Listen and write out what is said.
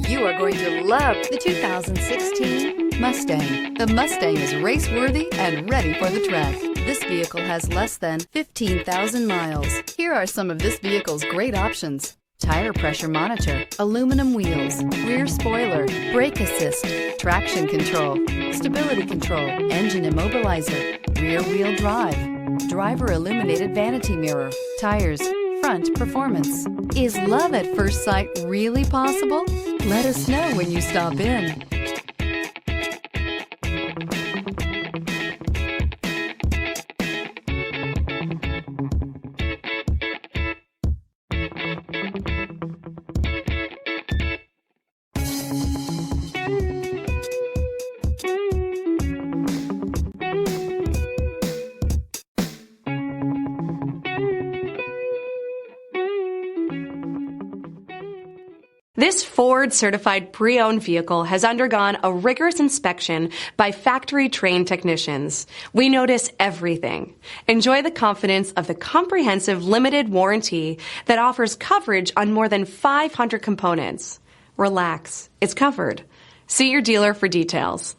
You are going to love the 2016 Mustang. The Mustang is race-worthy and ready for the track. This vehicle has less than 15,000 miles. Here are some of this vehicle's great options: tire pressure monitor, aluminum wheels, rear spoiler, brake assist, traction control, stability control, engine immobilizer, rear wheel drive, driver illuminated vanity mirror, tires, front performance. Is love at first sight really possible? Let us know when you stop in. This Ford-certified pre-owned vehicle has undergone a rigorous inspection by factory-trained technicians. We notice everything. Enjoy the confidence of the comprehensive limited warranty that offers coverage on more than 500 components. Relax, it's covered. See your dealer for details.